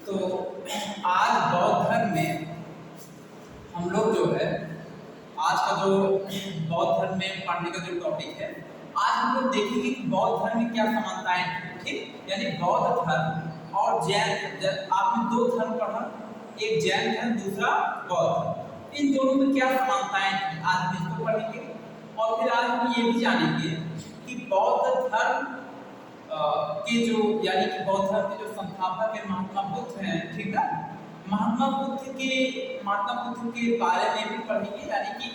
तो आज बौद्ध धर्म में हम लोग जो है आज का जो बौद्ध धर्म में पढ़ने का जो टॉपिक है, आज हम लोग देखेंगे कि बौद्ध धर्म में क्या समानताएं हैं। ठीक, यानी बौद्ध धर्म और जैन, आपने दो धर्म पढ़ा, एक जैन धर्म दूसरा बौद्ध धर्म, इन दोनों में क्या समानताएं हैं आज हम इसको पढ़ेंगे। और फिर आज हम ये भी जानेंगे कि बौद्ध धर्म के जो यानी कि बौद्ध धर्म के जो संस्थापक है महात्मा बुद्ध हैं, ठीक है, महात्मा बुद्ध के बारे में भी पढ़ेंगे, यानी कि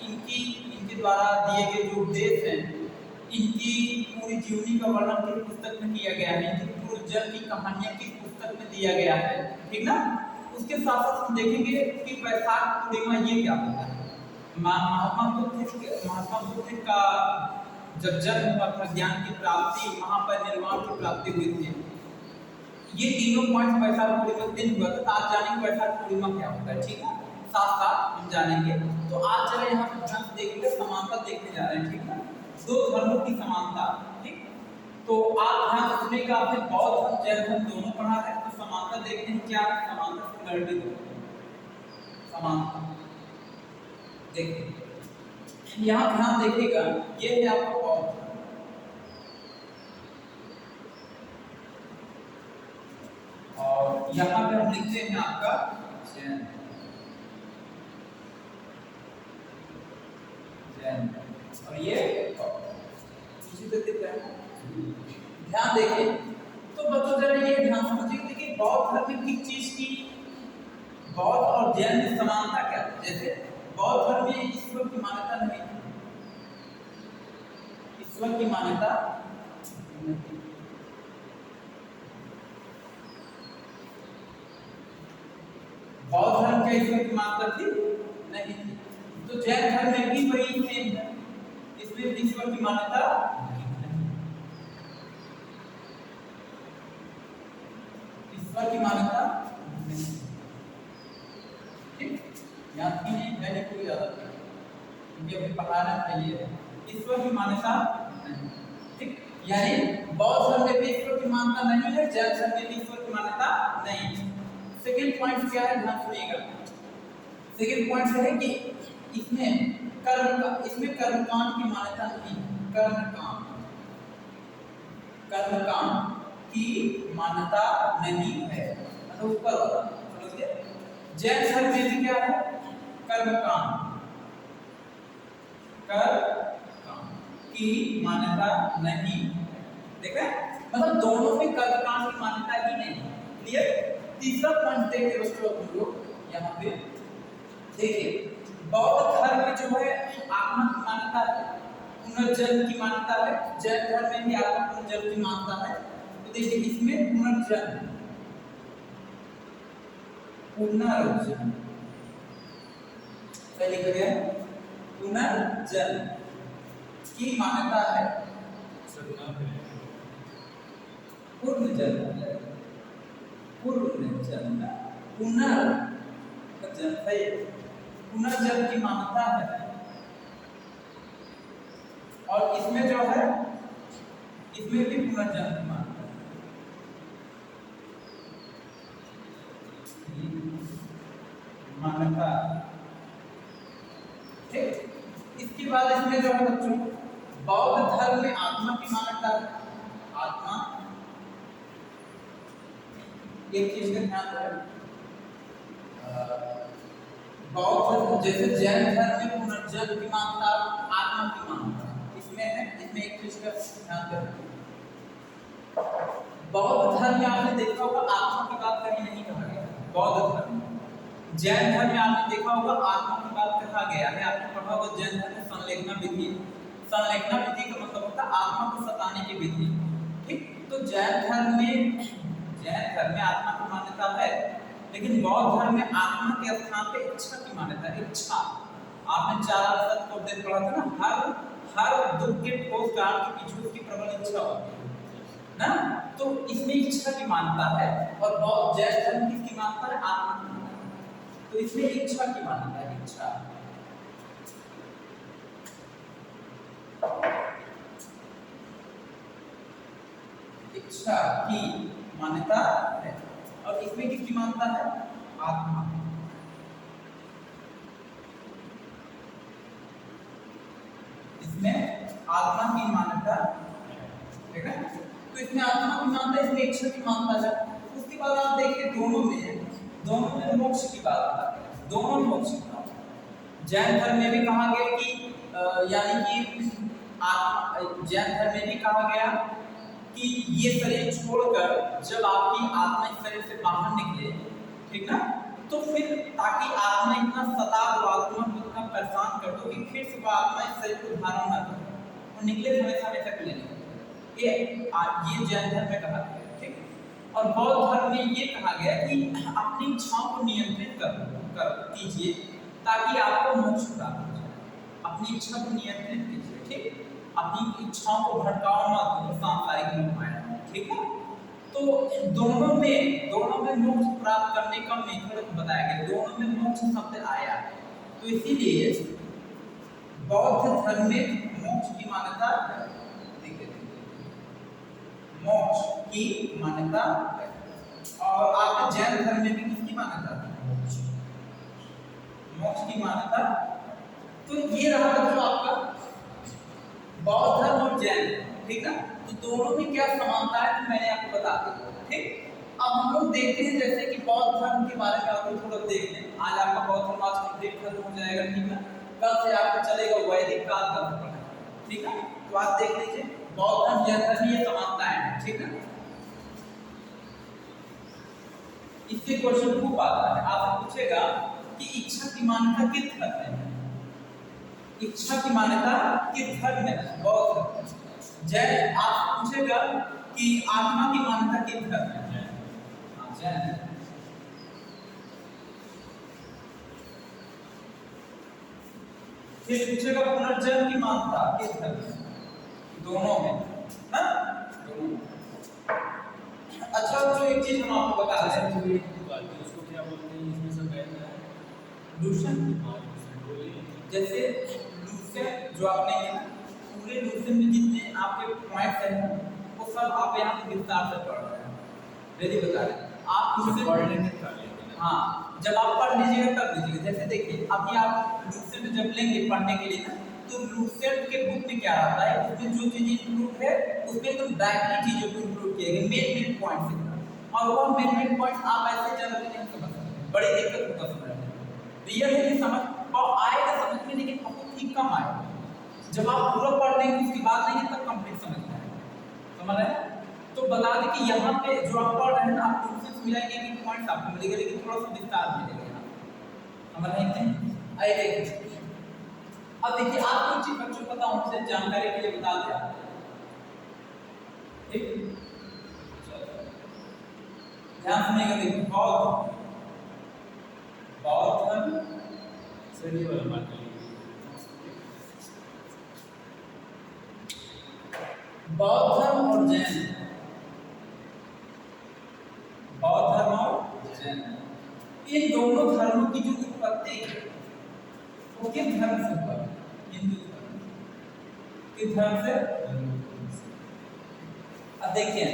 इनके द्वारा दिए गए जो उपदेश हैं, इनकी पूरी जीवनी का वर्णन किस पुस्तक में किया गया है, इनकी पूर्व जन्म की कहानियां किस पुस्तक में दिया गया है, ठीक ना। उसके साथ साथ हम देखेंगे कि वैशाख पूर्णिमा ये क्या होता है। महात्मा बुद्ध का जब जन्म हुआ था, ज्ञान की प्राप्ति, महापरिनिर्वाण की प्राप्ति हुई थी, ये तीनों पॉइंट वैशाख पूर्णिमा दिन हुआ था। तो आज जानेंगे वैशाख पूर्णिमा क्या होता है, ठीक है, साथ साथ हम जानेंगे। तो आज चले यहाँ पर ध्यान देखेंगे, समानता देखने जा रहे हैं, ठीक है, दो धर्मों की समानता। ठीक, तो आप ध्यान रखिएगा, आपने बौद्ध धर्म जैन धर्म दोनों पढ़ा है, तो समानता देखते हैं क्या समानता से रिलेटेड समानता देखिए। यहाँ ध्यान देखिएगा, ये है आपका बौद्ध धर्म और यहाँ पे हम लिखते हैं आपका जैन और ये इसी तरह दिख रहा है। ध्यान देखिए, तो बच्चों जरा ये ध्यान समझिए, देखिए बौद्ध धर्म में किस चीज की बौद्ध और जैन में समानता क्या है। जैसे बौद्ध धर्म में ईश्वर की मान्यता नहीं, ईश्वर की मान्यता नहीं। बौद्ध धर्म के ईश्वर की मान्यता थी नहीं थी। तो जैन धर्म में भी वही सेम है, इसमें ईश्वर की मान्यता नहीं, ईश्वर की मान्यता नहीं। ठीक, याद की नहीं, मैंने कोई ज्यादा क्योंकि अभी पढ़ाना चाहिए, ईश्वर की मान्यता नहीं। ठीक, यानी बौद्ध धर्म में भी ईश्वर की मान्यता नहीं है, जैन धर्म में भी ईश्वर की मान्यता नहीं है। सेकेंड पॉइंट क्या है, ध्यान सुनिएगा। सेकेंड पॉइंट है कि इसमें कर्मकांड की मान्यता नहीं, कर्मकांड की मान्यता नहीं है, मतलब ऊपर वाला समझिए। जैन धर्म में भी क्या है, कर्मकांड की मान्यता नहीं। देख रहे हैं, मतलब दोनों में कर्मकांड की मान्यता ही नहीं। क्लियर। तीसरा पॉइंट देखिए दोस्तों, हम लोग यहाँ पे देखिए, बौद्ध धर्म में जो है आत्मा की मान्यता है, पुनर्जन्म की मान्यता है। जैन धर्म में भी आत्मा पुनर्जन्म की मान्यता है। तो देखिए इसमें पुनर्जन्म पहले करिए, पुनर्जन्म की मान्यता है, पुनर्जन्म की मान्यता है। और इसमें जो है, इसमें भी पुनर्जन्म की मान्यता है। ठीक, इसके बाद इसमें जो है बच्चों, बौद्ध धर्म में आत्मा की मान्यता है। आत्मा एक चीज का ध्यान रखें, बौद्ध जैसे जैन धर्म में पुनर्जन्म की मान्यता, आत्मा की मान्यता इसमें है। इसमें एक चीज का ध्यान रखें, बौद्ध धर्म में आपने देखा होगा आत्मा की बात कहीं नहीं कहा गया। बौद्ध धर्म, जैन धर्म में आपने देखा होगा आत्मा की बात कहा गया है। आपने पढ़ा होगा जैन धर्म में संलेखना विधि का मतलब होता है आत्मा को सताने की विधि। ठीक, तो जैन धर्म में आत्मा की मान्यता है, लेकिन बौद्ध धर्म में आत्मा के स्थान पे इच्छा की मान्यता है। इच्छा, आपने 4 तत्व को देख पढ़ा था ना, हर दुख के ठोस कारण के पीछे उसकी प्रबल इच्छा होती है ना। तो इसमें इच्छा की मान्यता है। और बौद्ध जैन धर्म किसकी मान्यता है, आत्मा की मान्यता है। तो इसमें इच्छा की मान्यता है, इच्छा की मान्यता है। और इसमें किसकी मानता है? आत्मा। इसमें आत्मा की मान्यता, ठीक है। तो इसमें आत्मा की मानता है, इसमें ईश्वर की मानता है। उसके बाद आप देखिए दोनों में मोक्ष की बात आती है, दोनों मोक्ष की बात। जैन धर्म में भी कहा गया कि यानी कि जैन धर्म में भी कहा गया कि ये शरीर छोड़कर जब आपकी आत्मा इस शरीर से बाहर निकले, ठीक ना, तो फिर ताकि आत्मा इतना सताव आत्मा को इतना परेशान कर दो कि फिर से वो आत्मा इस शरीर को धारण न करे और निकले हमेशा हमेशा के लिए। ये जैन धर्म में कहा गया, ठीक। और बौद्ध धर्म में ये कहा गया कि अपनी इच्छाओं को नियंत्रित कर कीजिए ताकि आपको मोक्ष प्राप्त हो जाए। अपनी इच्छा को नियंत्रित कीजिए, ठीक। अपनी इच्छाओं को भटकाओ मत सांसारिक मोह माया, ठीक है। तो दोनों में मोक्ष प्राप्त करने का मेथड बताया गया, दोनों में मोक्ष शब्द आया है। तो इसीलिए बौद्ध धर्म में मोक्ष की मान्यता, मोक्ष की मान्यता, और आपके जैन धर्म में भी किसकी मान्यता है? मोक्ष की मान्यता। तो ये रहा जो आपका बौद्ध धर्म और जैन, ठीक है। तो दोनों में क्या समानता है तो मैंने आपको बता दी, ठीक। अब हम लोग देखते हैं जैसे कि बौद्ध धर्म के बारे में आप लोग थोड़ा देख लें। आज आपका बौद्ध धर्म आज कंप्लीट खत्म हो जाएगा, ठीक है। कल से आपका चलेगा वैदिक काल धर्म, ठीक है। तो आप देख लीजिए बौद्ध धर्म जैन धर्म ये समानता है, ठीक है। इससे क्वेश्चन खूब आता है, आपसे पूछेगा कि इच्छा की मान्यता किस धर्म में है? इच्छा की मान्यता किस धर्म में है? बौद्ध। जैन आप पूछेगा कि आत्मा की मान्यता किस धर्म में है? जैन। फिर पूछेगा पुनर्जन्म की मान्यता किस धर्म में? दोनों में ना, दोनों। अच्छा जो एक चीज हम आपको बता रहे हैं, उसको क्या बोलते हैं इसमें सब कहना है लूशन। जैसे लूशन जो आपने पूरे लूशन में जितने आपके पॉइंट्स हैं वो सब आप यहाँ पे विस्तार से पढ़ रहे हैं, यदि बता रहे हैं आप लूशन। हाँ, जब आप पढ़ लीजिएगा तब लीजिएगा। जैसे देखिए अभी आप लूशन जब लेंगे पढ़ने के लिए ना, तो लूसेंट के बुक में क्या रहता है, उसमें जो चीजें इंक्लूड है उसमें एकदम डायरेक्टली चीजों को इंक्लूड किया गया, मेन पॉइंट्स है। और वो मेन पॉइंट्स आप ऐसे जनरली नहीं समझ सकते, बड़ी दिक्कत होता समझने में। रियल है समझ और आएगा समझ में, लेकिन आपको ठीक कम आएगा। जब आप पूरा पढ़ लेंगे उसके बाद लेंगे तब कंप्लीट समझ में आएगा, समझ रहे हैं। तो बता दें कि यहाँ पे जो आप पढ़ रहे हैं ना, आप लूसेंट मिलाएंगे कि पॉइंट्स आपको मिलेगा, लेकिन थोड़ा सा विस्तार मिलेगा, समझ रहे हैं। आइए देखिए, अब देखिए आपको चीज बच्चों को पता हमसे जानकारी के लिए बता दिया, ठीक। ध्यान सुनिएगा, देखिए बौद्ध धर्म सही वाला बात है। बौद्ध धर्म और जैन, बौद्ध धर्म और जैन, इन दोनों धर्मों की जो उत्पत्ति है वो किस धर्म से हुआ? हिंदू धर्म। किस धर्म से? अब देखिए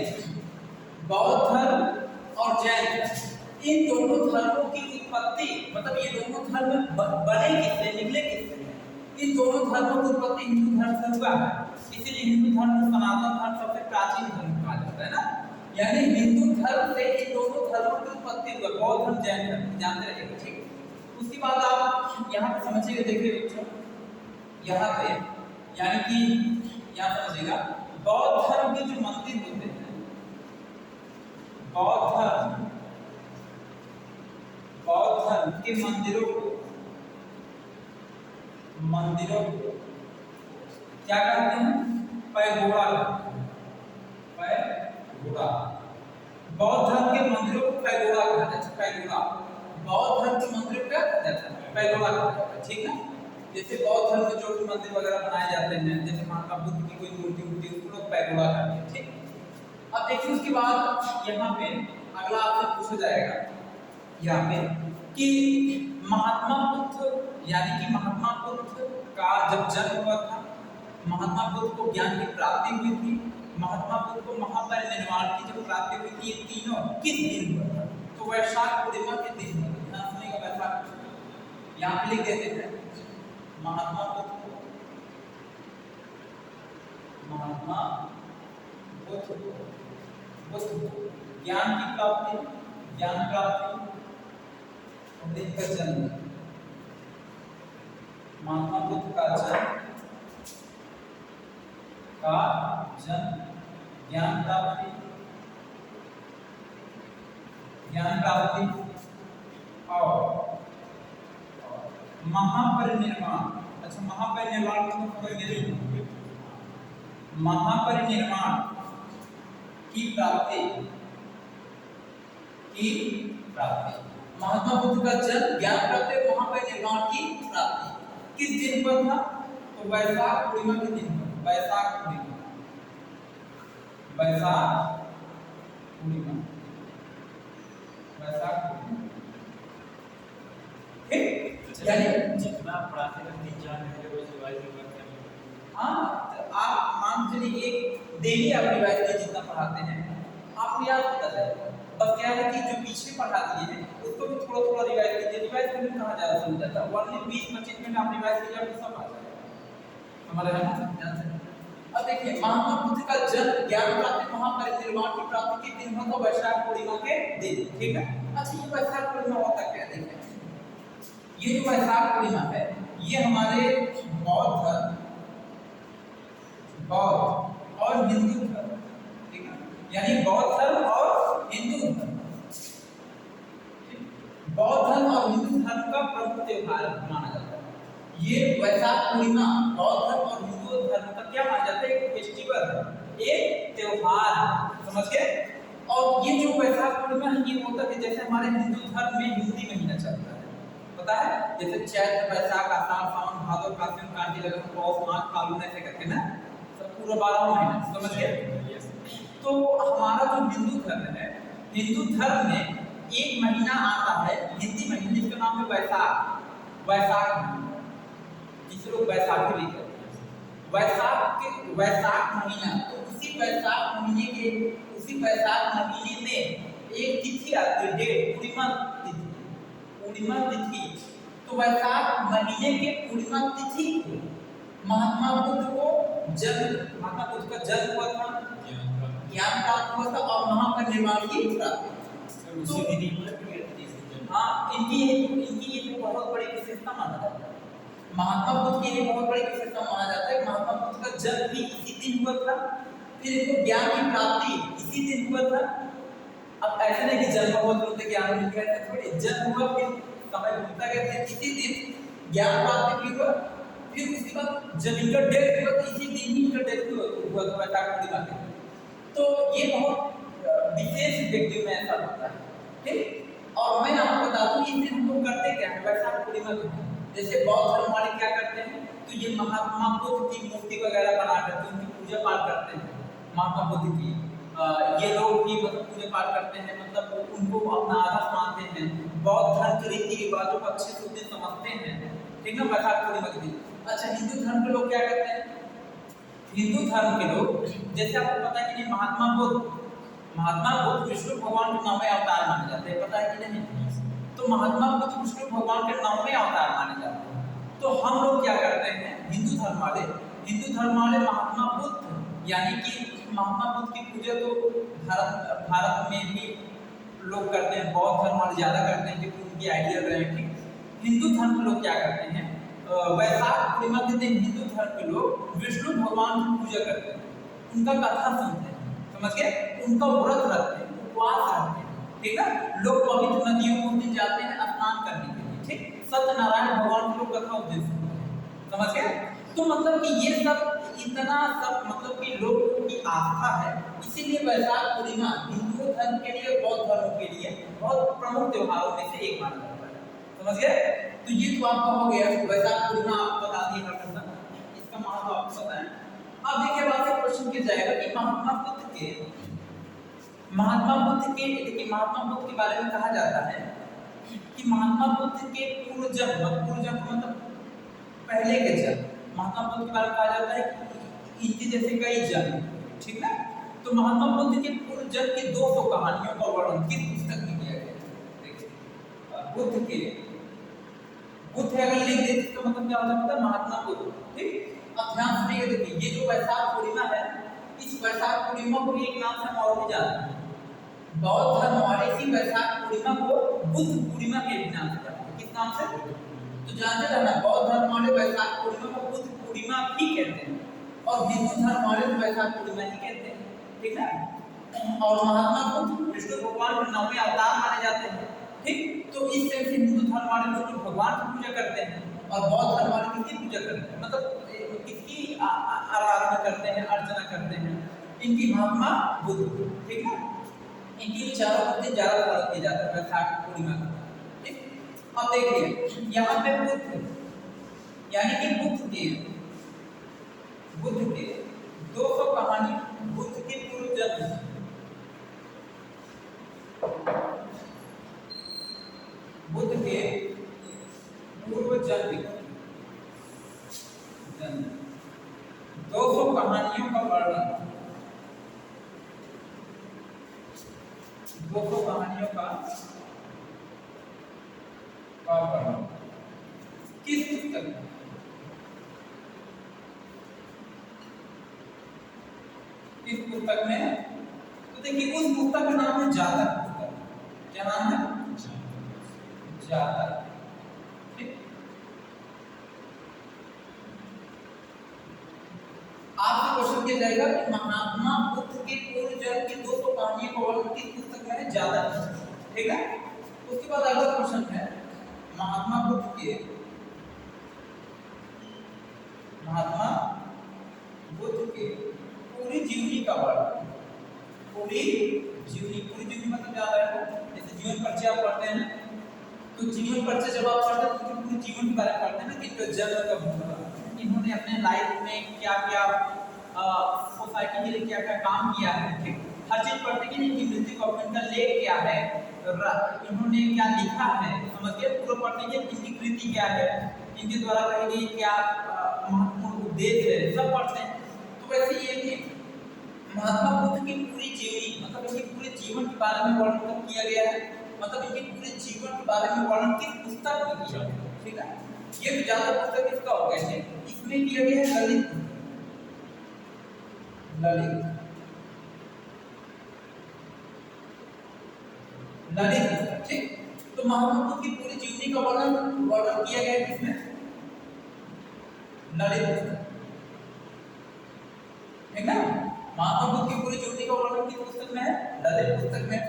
बौद्ध धर्म और जैन धर्म, इन दोनों धर्मों की उत्पत्ति, मतलब ये दोनों धर्म बने किससे, निकले किससे? इन दोनों धर्मों की उत्पत्ति हिंदू धर्म से हुआ है। इसीलिए हिंदू धर्म को सनातन धर्म सबसे प्राचीन धर्म कहा जाता है ना। यानी हिंदू धर्म से इन दोनों धर्मों की उत्पत्ति हुई, बौद्ध धर्म जैन धर्म, जानते रहिएगा, ठीक। उसके बाद आप यहाँ पे समझिएगा, देखिए बच्चों यहाँ पे, यानी कि यहाँ समझिएगा बौद्ध धर्म के जो मंदिर होते हैं, बौद्ध धर्म के मंदिरों को क्या कहते हैं? पैगोड़ा। पैगोड़ा। बौद्ध धर्म के मंदिरों को पैगोड़ा कहा जाता है, पैगोड़ा। बौद्ध धर्म के मंदिरों को क्या कहा जाता है? पैगोड़ा कहा जाता है, ठीक है। जैसे बौद्ध धर्म के जो भी मंदिर वगैरह बनाए जाते हैं, जैसे महात्मा बुद्ध की कोई मूर्ति होती है उसको लोग पैगोड़ा कहते हैं, ठीक। अब देखिए उसके बाद यहाँ पे अगला आपसे पूछा जाएगा यहाँ पे कि महात्मा बुद्ध, यानी कि महात्मा बुद्ध का जब जन्म हुआ था, महात्मा बुद्ध को ज्ञान की प्राप्ति हुई थी, महात्मा बुद्ध को महापरिनिर्वाण की जब प्राप्ति हुई थी, ये तीनों किस दिन हुआ था? तो वैशाख पूर्णिमा के दिन ध्यान सुनिएगा, वैशाख यहाँ पे लिख देते हैं महात्मा बुद्ध को, महात्मा बुद्ध को ज्ञान की प्राप्ति, ज्ञान प्राप्ति और इनका जन्म, महात्मा बुद्ध का जन्म ज्ञान प्राप्ति, ज्ञान प्राप्ति और महापरिनिर्वाण। अच्छा, महापरिनिर्वाण को समझ, महापरिनिर्वाण की प्राप्ति, महात्मा बुद्ध का जन्म, ज्ञान प्राप्ति और महापरिनिर्वाण की प्राप्ति किस दिन पर था? तो वैशाख पूर्णिमा के दिन पर, वैशाख पूर्णिमा, वैशाख पूर्णिमा, वैशाख पूर्णिमा। यानी जितना पढ़ाते हैं 3-4 घंटे रोज रिवाइज करते हैं। हाँ, तो आप मान चलिए एक डेली आप रिवाइज में जितना पढ़ाते हैं आपको याद होता जाएगा। बस क्या है कि जो पीछे पढ़ा दिए हैं उसको भी थोड़ा थोड़ा रिवाइज कीजिए। रिवाइज करने में कहाँ ज़्यादा समझ जाता है, ओनली 20-25 मिनट आप रिवाइज कीजिए, आपको सब आ जाएगा। हमारे यहाँ ध्यान से अब देखिए, महात्मा बुद्ध का जन्म, ज्ञान प्राप्ति, महापरिनिर्वाण की प्राप्ति के दिन होता वैशाख पूर्णिमा के दिन, ठीक है। अच्छा, ये वैशाख पूर्णिमा होता क्या? देखिए, ये जो वैशाख पूर्णिमा है ये हमारे बौद्ध धर्म, बौद्ध और हिंदू धर्म, ठीक है, यानी बौद्ध धर्म और हिंदू धर्म, बौद्ध धर्म और हिंदू धर्म का प्रमुख त्योहार माना जाता है। ये वैशाख पूर्णिमा बौद्ध धर्म और हिंदू धर्म का क्या माना जाता है? एक फेस्टिवल है, एक त्योहार, समझ गए। और ये जो वैशाख पूर्णिमा है ये होता है जैसे हमारे हिंदू धर्म में हिंदी महीना चलता है, पता है, जैसे चैत्र, वैशाख, आषाढ़, सावन, भादव, कार्तिक, कार्तिक, लगन, पौष, माघ, फाल्गुन ऐसे करके ना सब पूरा 12 महीना, समझ गए। तो हमारा जो हिंदू धर्म है, हिंदू धर्म में एक महीना आता है हिंदी महीने जिसका नाम है वैशाख, वैशाख महीना, जिसे लोग वैसाखी भी कहते हैं। वैशाख महीना, तो उसी वैशाख महीने में एक तिथि आती है, डेट, पूर्णिमा तिथि, पूर्णिमा तिथि। तो वैशाख महीने के पूर्णिमा तिथि को महात्मा बुद्ध का जन्म हुआ था, ज्ञान प्राप्त हुआ था और महापरिनिर्वाण की प्राप्ति उसी दिन। हाँ, इनकी ये बहुत बड़ी विशेषता माना जाता है। महात्मा बुद्ध की ये बहुत बड़ी विशेषता माना जाता है। महात्मा बुद्ध का जन्म भी इसी दिन हुआ था, फिर इनको ज्ञान की प्राप्ति इसी दिन हुआ था। अब ऐसे नहीं कि जन्म हुआ तुरंत ज्ञान मिल गया, ऐसा थोड़ी, जन्म हुआ फिर समय बीतता गया, फिर इसी दिन ज्ञान प्राप्ति भी हुआ, फिर उसके बाद जब इनका डेथ हुआ तो इसी दिन ही इनका डेथ हुआ था वैशाख पूर्णिमा के। तो ये बहुत विशेष व्यक्ति में ऐसा होता है, ठीक। और मैं आपको बता दूं इस दिन हम लोग करते क्या है वैशाख पूर्णिमा के दिन। जैसे बौद्ध धर्म वाले क्या करते हैं, तो ये महात्मा बुद्ध की मूर्ति वगैरह बना करके उनकी पूजा पाठ करते हैं, महात्मा बुद्ध की। ये लोग भी मतलब पूजा पाठ करते हैं, मतलब उनको अपना आदर्श मानते हैं, बौद्ध धर्म के रीति रिवाजों को अच्छे से उसे समझते हैं, ठीक है, वैशाख पूर्णिमा के दिन। अच्छा, हिंदू धर्म के लोग क्या करते हैं? हिंदू धर्म के लोग, जैसे आपको पता है कि महात्मा बुद्ध विष्णु भगवान के 9वें अवतार माने जाते हैं, पता है कि नहीं? तो महात्मा बुद्ध विष्णु भगवान के 9वें अवतार माने जाते हैं। तो हम लोग क्या करते हैं, हिंदू धर्म वाले महात्मा बुद्ध, यानी कि महात्मा बुद्ध की पूजा तो भारत में भी लोग करते हैं, बौद्ध धर्म वाले ज्यादा करते हैं क्योंकि उनकी आइडिया रहे कि हिंदू धर्म के लोग क्या करते हैं, वैशाख पूर्णिमा के दिन हिंदू धर्म के लोग विष्णु भगवान की पूजा करते हैं, उनका कथा सुनते हैं, समझ गए, उनका व्रत रखते हैं, उपवास रखते हैं, ठीक है। लोग पवित्र नदियों में उस दिन जाते हैं स्नान करने के लिए, ठीक। सत्यनारायण भगवान की लोग कथा उपदेश सुनते हैं, समझ गए। तो मतलब कि ये सब इतना सब मतलब कि लोगों की आस्था है, इसीलिए वैशाख पूर्णिमा हिंदू धर्म के लिए, बौद्ध धर्म के लिए बहुत प्रमुख त्योहारों में से एक माना जाता है, समझ गए। तो ये तो आपका हो गया वैशाख पूर्णिमा, आपको बता दिया हर person, इसका महत्व आपको पता है। अब देखिए बात से क्वेश्चन किया जाएगा कि महात्मा बुद्ध महात्मा बुद्ध के बारे में कहा जाता है कि महात्मा बुद्ध के पूर्व जन्म मतलब पहले के जन्म, महात्मा बुद्ध के बारे में कहा जाता है कि इनके जैसे कई जन्म, ठीक है। तो महात्मा बुद्ध के पूर्व जन्म की 200 कहानियों का वर्णन किस पुस्तक में किया गया? बुद्ध के, बुद्ध अगर लिख देते इसका मतलब क्या होता है महात्मा बुद्ध। ठीक, अब ध्यान से देखिए ये जो वैशाख पूर्णिमा है, इस वैशाख पूर्णिमा को एक नाम से हम और भी जानते हैं। बौद्ध धर्म वाले इसी वैशाख पूर्णिमा को बुद्ध पूर्णिमा के नाम से जानते हैं। किस नाम से? तो जानते रहना, बौद्ध धर्म वाले वैशाख पूर्णिमा को बुद्ध पूर्णिमा ही कहते हैं और हिंदू धर्म वाले वैशाख पूर्णिमा ही कहते हैं। ठीक है, और महात्मा बुद्ध विष्णु भगवान के 9वें अवतार माने जाते हैं। ठीक, तो इस तरह से हिंदू धर्म वाले विष्णु भगवान की पूजा करते हैं और बौद्ध धर्म वाले किसकी पूजा करते हैं, मतलब किसकी आराधना करते हैं, अर्चना करते हैं, इनकी महात्मा बुद्ध। ठीक है, इनकी विचारों को ज्यादा फॉलो किया जाता है वैशाख पूर्णिमा का। ठीक, अब देखिए यहाँ पे बुद्ध यानी कि बुद्ध के 200 कहानी बुद्ध के पूर्व जन्म, बुद्ध के पूर्व जन्म 200 कहानियों का वर्णन, 200 कहानियों का वर्णन किस पुस्तक में? किस पुस्तक में? तो देखिए उस पुस्तक का नाम है जातक पुस्तक। क्या नाम है? जातक। ठीक, आपसे क्वेश्चन किया जाएगा कि महात्मा बुद्ध के पूर्व जन्म की 200 कहानियों का वर्णन किस पुस्तक में है? जातक। ठीक है, उसके बाद अगला क्वेश्चन है महात्मा बुद्ध के पूरी जीवनी का वर्णन। पूरी जीवनी मतलब क्या है? जैसे जीवन परिचय आप पढ़ते हैं, तो जीवन परिचय जब आप पढ़ते हैं तो पूरे जीवन के बारे में पढ़ते हैं ना कि इनका जन्म कब हुआ, इन्होंने अपने लाइफ में क्या क्या सोसाइटी के लिए क्या क्या काम किया है। ठीक, हर चीज पढ़ते कि इनकी मृत्यु कब, इनका लेख क्या है, इन्होंने क्या लिखा है, समझिए पूरा पढ़ते कि इनकी कृति क्या है, इनके द्वारा कही गई क्या महत्वपूर्ण उद्देश्य है, सब पढ़ते हैं। तो वैसे ये भी महात्मा बुद्ध की पूरी जीवनी मतलब इनके पूरे जीवन के बारे में वर्णन किया गया है, मतलब इनके पूरे जीवन के बारे में वर्णन किस पुस्तक में किया गया है। ठीक है, ये भी ज्यादा पुस्तक इसका हो गया है, इसमें किया गया है ललित पुस्तक। ठीक, तो महात्मा बुद्ध की पूरी जीवनी का वर्णन किया गया है किसमें? ललित पुस्तक। ठीक है, महात्मा बुद्ध की पूरी जीवनी का वर्णन किस पुस्तक में है? ललित पुस्तक में।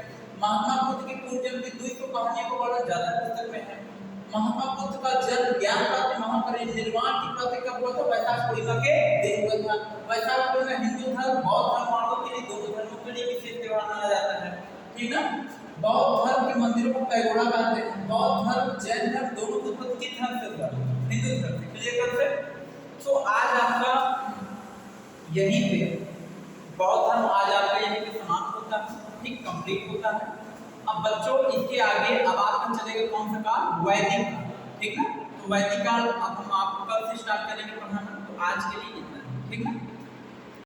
महात्मा बुद्ध की पूर्व जन्म की 200 कहानियों का वर्णन जातक पुस्तक में है। महात्मा बुद्ध का जन्म ज्ञान प्राप्ति महापरिनिर्वाण की प्राप्ति कब हुआ था? वैशाख पूर्णिमा के दिन हुआ था। वैशाख पूर्णिमा हिंदू धर्म बौद्ध धर्म वालों के लिए, दोनों धर्मों के लिए विशेष त्योहार माना जाता है। ठीक है, बौद्ध धर्म के मंदिरों को पैगोडा कहते हैं। बौद्ध धर्म जैन धर्म दोनों की उत्पत्ति किस धर्म से हुआ? हिंदू धर्म से। क्लियर कर से? तो आज आपका यहीं पे बौद्ध धर्म आज आपका यहीं पे समाप्त होता है। ठीक, कंप्लीट होता है। अब बच्चों इसके आगे अब आपका चलेगा कौन सा काल? वैदिक काल। ठीक है, तो वैदिक काल अब हम आपको कल से स्टार्ट करेंगे पढ़ाना। तो आज के लिए इतना। ठीक है।